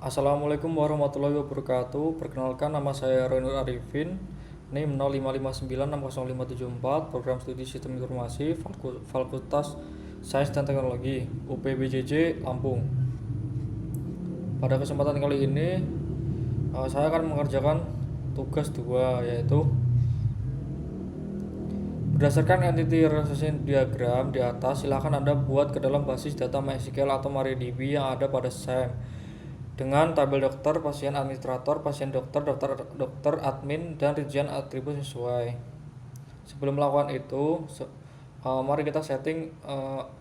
Assalamualaikum warahmatullahi wabarakatuh. Perkenalkan, nama saya Renur Arifin, NIM 05596054, Program Studi Sistem Informasi, Fakultas Sains dan Teknologi, UPBJJ, Lampung. Pada kesempatan kali ini, saya akan mengerjakan tugas 2, yaitu berdasarkan entity relationship diagram di atas, silakan Anda buat ke dalam basis data MySQL atau MariaDB yang ada pada SAM dengan tabel dokter, pasien administrator, pasien dokter, dokter admin, dan rincian atribut sesuai. Sebelum melakukan itu, mari kita setting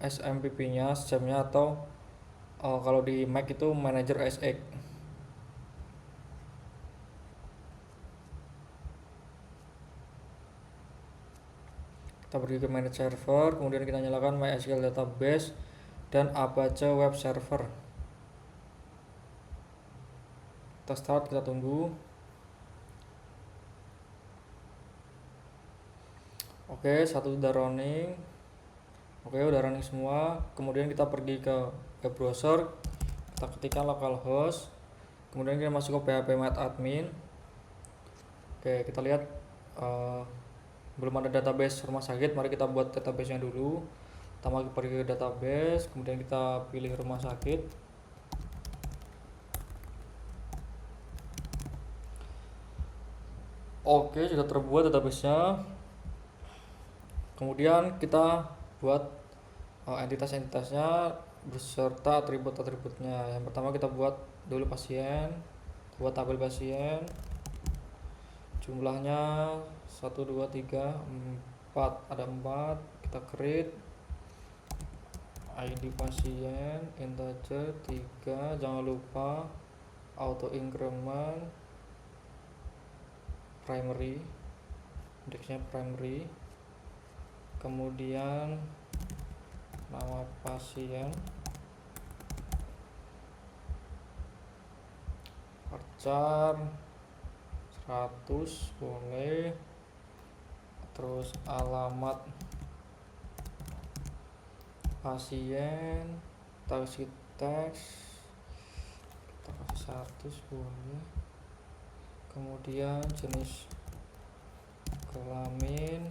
SMPP-nya, SAM-nya, atau kalau di Mac itu Manager SX. Kita pergi ke Manage Server, kemudian kita nyalakan MySQL Database dan Apache Web Server. Kita start, kita tunggu. Oke, satu udah running. Oke, udah running semua. Kemudian kita pergi ke web browser, kita ketikkan localhost, kemudian kita masuk ke php-admin. Oke, kita lihat belum ada database rumah sakit. Mari kita buat database nya dulu. Pertama kita pergi ke database, kemudian kita pilih rumah sakit. Oke, sudah terbuat database nya. Kemudian kita buat entitas-entitasnya beserta atribut-atributnya. Yang pertama kita buat dulu pasien, buat tabel pasien, jumlahnya 1 2 3 4, ada 4. Kita create ID pasien integer 3, jangan lupa auto increment primary, indeksnya primary. Kemudian nama pasien, varchar 100 boleh, terus alamat pasien, kita kasih teks, kita kasih 100 boleh. Kemudian jenis kelamin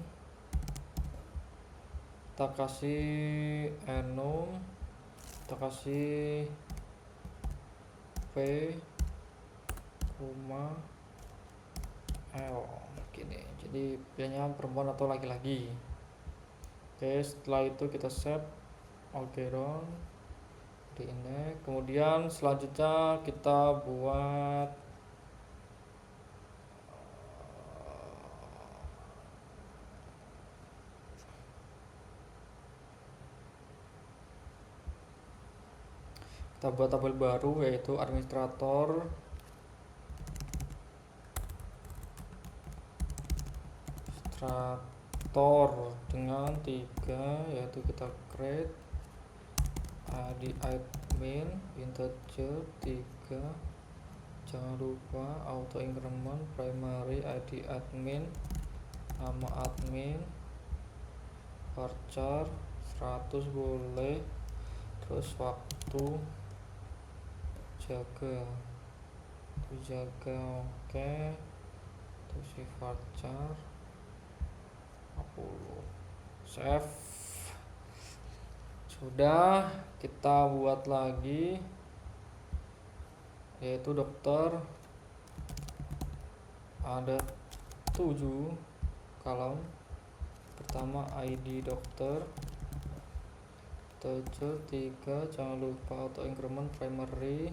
kita kasih enum, kita kasih P, L gini, jadi pilihnya perempuan atau laki-laki. Oke, setelah itu kita save. Oke, dong di ini. Kemudian selanjutnya kita buat tabel baru, yaitu administrator dengan 3, yaitu kita create ID admin integer 3, jangan lupa auto increment primary ID admin, nama admin, varchar 100 boleh, terus waktu jaga, oke, terus si varchar 40, save. Sudah, kita buat lagi, yaitu dokter, ada 7 kolom. Pertama ID dokter integer 3, jangan lupa auto increment primary.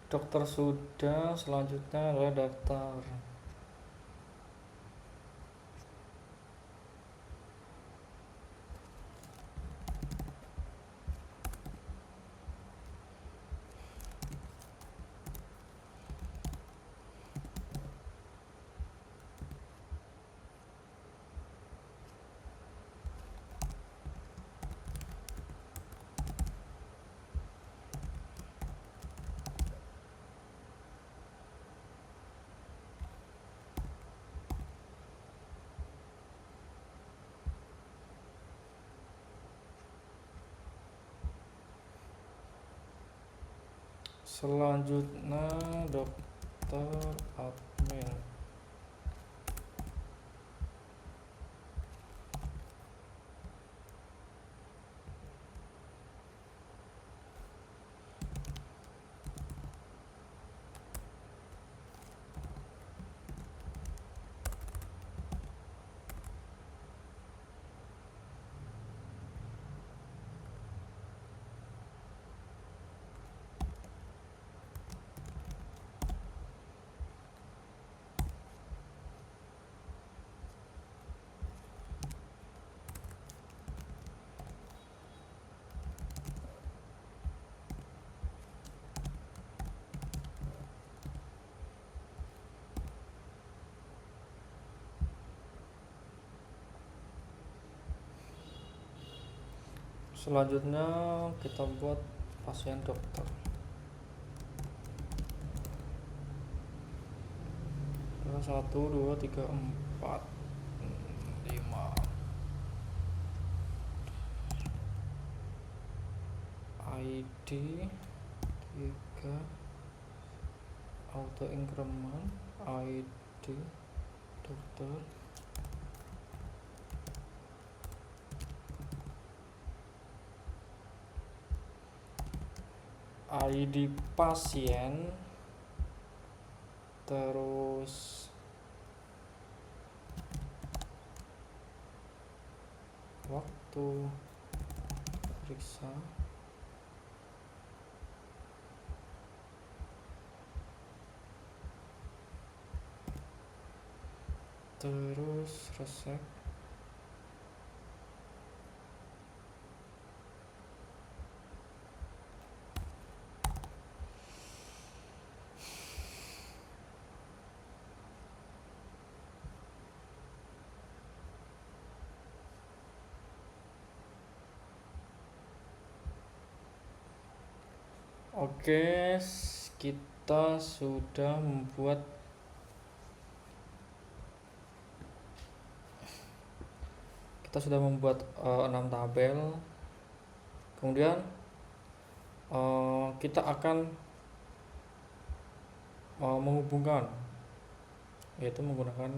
Dokter sudah, selanjutnya adalah daftar. Selanjutnya dokter admin. Selanjutnya kita buat pasien dokter. 1, 2, 3, 4, 5. ID 3, auto increment, ID dokter, ID pasien, terus waktu periksa, terus resep, Oke, kita sudah membuat kita sudah membuat 6 tabel. Kemudian kita akan menghubungkan, yaitu menggunakan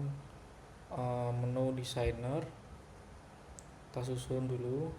menu designer. Kita susun dulu.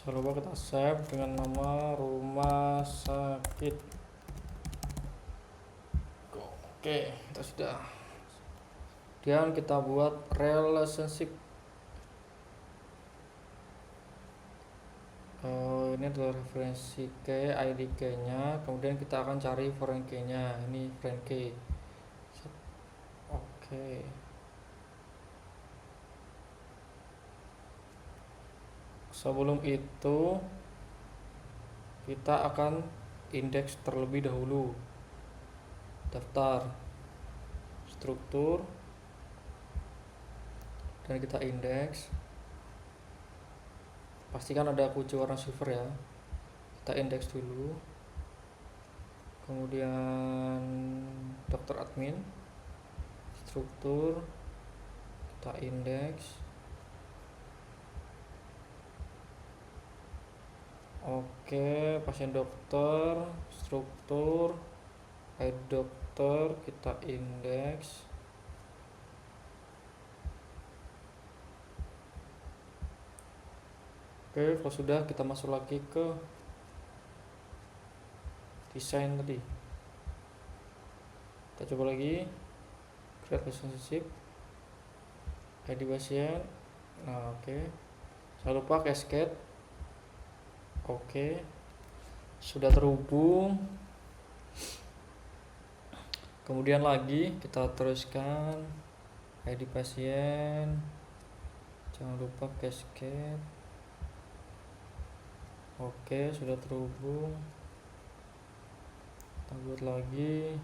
Jangan lupa kita save dengan nama rumah sakit. Oke, kita sudah. Kemudian kita buat relationship. Ini adalah referensi key, ID key-nya. Kemudian kita akan cari foreign key-nya. Ini foreign key. Oke. Sebelum itu kita akan indeks terlebih dahulu. Daftar, struktur, dan kita indeks. Pastikan ada kunci warna silver ya. Kita indeks dulu. Kemudian dokter admin, struktur, kita indeks. Oke, pasien dokter, struktur, dokter, kita indeks. Oke, kalau sudah kita masuk lagi ke desain tadi. Kita coba lagi create relationship, ID pasien. Nah, oke. Jangan lupa cascade. Oke, sudah terhubung. Kemudian lagi kita teruskan ID pasien, jangan lupa cascade. Oke, sudah terhubung. Kita buat lagi.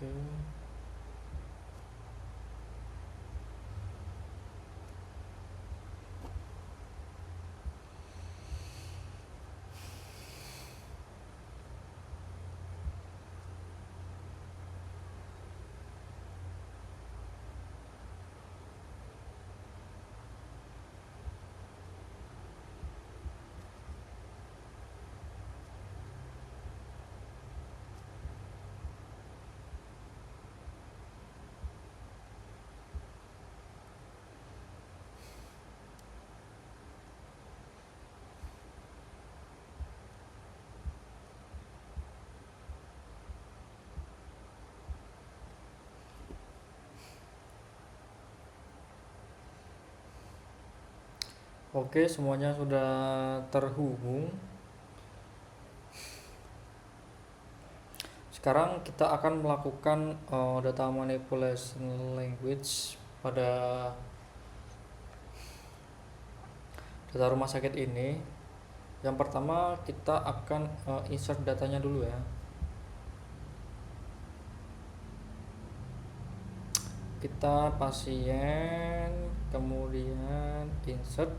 Oke. Oke, semuanya sudah terhubung. Sekarang kita akan melakukan data manipulation language pada data rumah sakit ini. Yang pertama kita akan insert datanya dulu ya. Kita pasien, kemudian insert.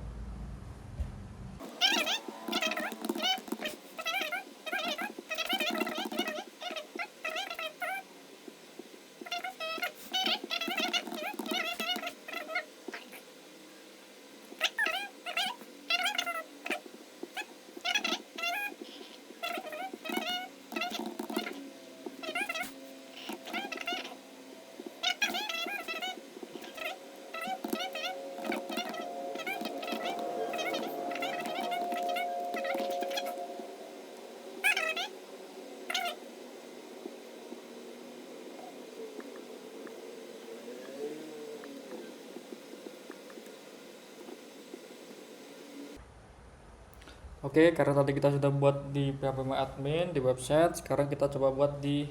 Oke, karena tadi kita sudah buat di PHP My Admin di website, sekarang kita coba buat di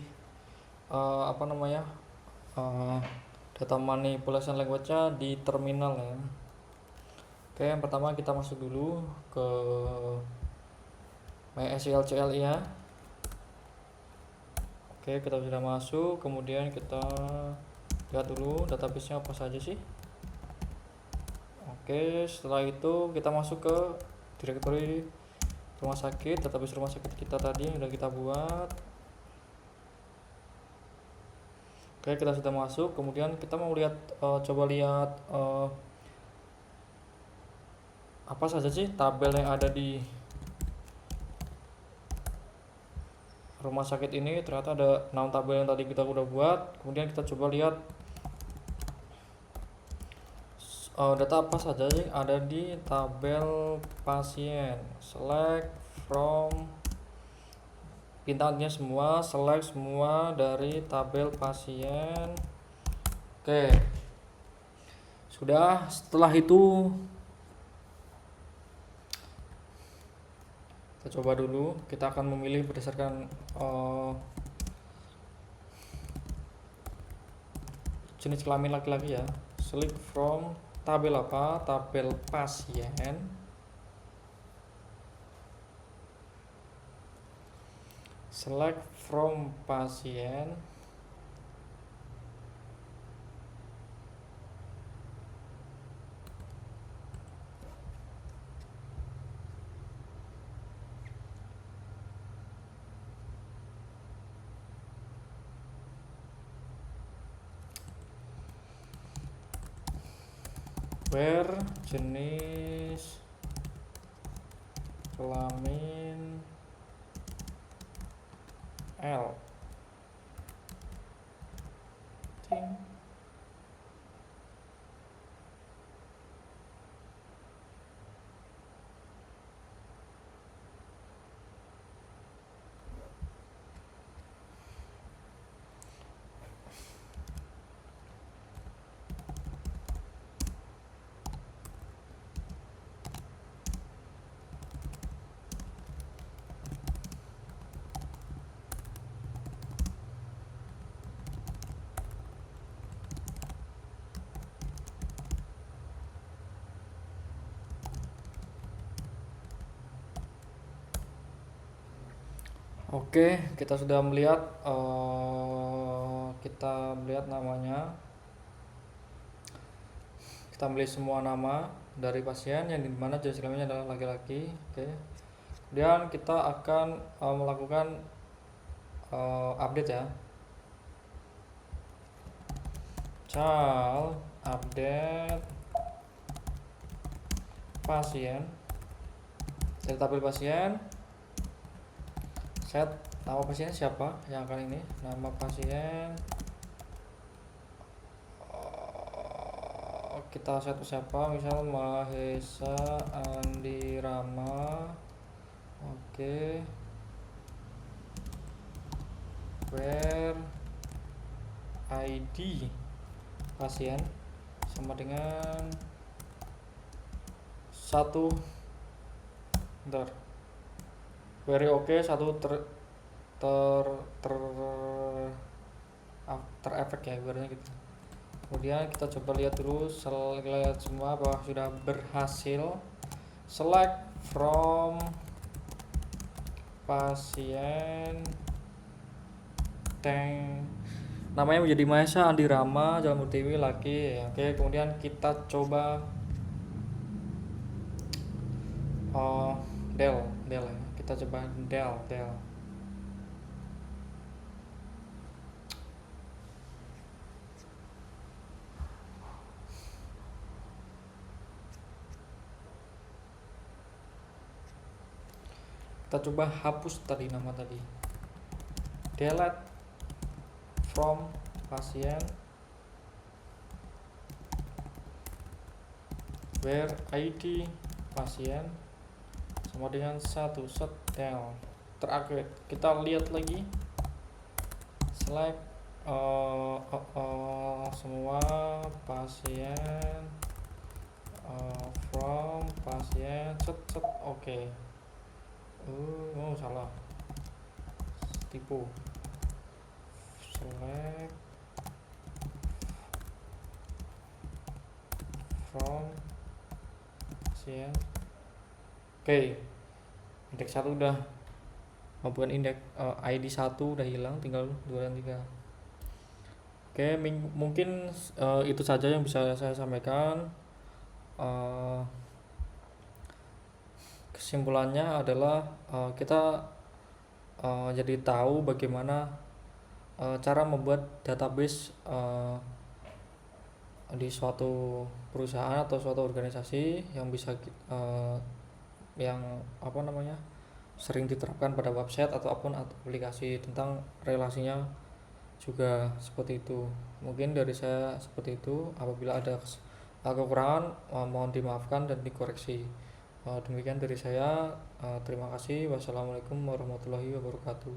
data manipulation language-nya di terminal ya. Oke, yang pertama kita masuk dulu ke MySQL CLI ya. Oke, kita sudah masuk, kemudian kita lihat dulu database-nya apa saja sih. Oke, setelah itu kita masuk ke direktori rumah sakit, database rumah sakit kita tadi yang sudah kita buat. Oke, kita sudah masuk, kemudian kita mau lihat coba lihat apa saja sih tabel yang ada di rumah sakit ini. Ternyata ada 6 tabel yang tadi kita udah buat. Kemudian kita coba lihat data apa saja sih ada di tabel pasien. Select from, bintangnya semua, select semua dari tabel pasien. Oke, sudah. Setelah itu kita coba dulu, kita akan memilih berdasarkan jenis kelamin laki-laki ya. Select from tabel apa? Tabel pasien. Select from pasien. where jenis kelamin L. Ting. Oke, kita sudah melihat namanya. Kita ambil semua nama dari pasien yang dimana jenis kelaminnya adalah laki-laki. Oke. Kemudian kita akan melakukan update ya. Child update pasien. Dari tabel pasien. Set nama pasien siapa yang kali ini, nama pasien kita set siapa, misal Mahesa Andi Rama. Oke. Where ID pasien sama dengan satu. Bentar. Very oke, satu terefek ya ibaratnya gitu. Kemudian kita coba lihat dulu, lihat semua bahwa sudah berhasil. Select from pasien tank, namanya menjadi Mahesa Andi Rama Jalan Murtiwi laki. Oke, kemudian kita coba Del ya. Kita coba Del. Kita coba hapus tadi nama tadi. Delete from pasien where ID pasien sama dengan satu. Set Del. Terakhir kita lihat lagi, select semua pasien from pasien set oke. Salah, tipu. Select from pasien. Oke, indeks 1 udah, bukan indeks ID 1 udah hilang, tinggal 2 dan 3. Oke, mungkin itu saja yang bisa saya sampaikan. Kesimpulannya adalah kita jadi tahu bagaimana cara membuat database di suatu perusahaan atau suatu organisasi yang bisa sering diterapkan pada website ataupun aplikasi, tentang relasinya juga seperti itu. Mungkin dari saya seperti itu. Apabila ada kekurangan mohon dimaafkan dan dikoreksi. Demikian dari saya. Terima kasih. Wassalamualaikum warahmatullahi wabarakatuh.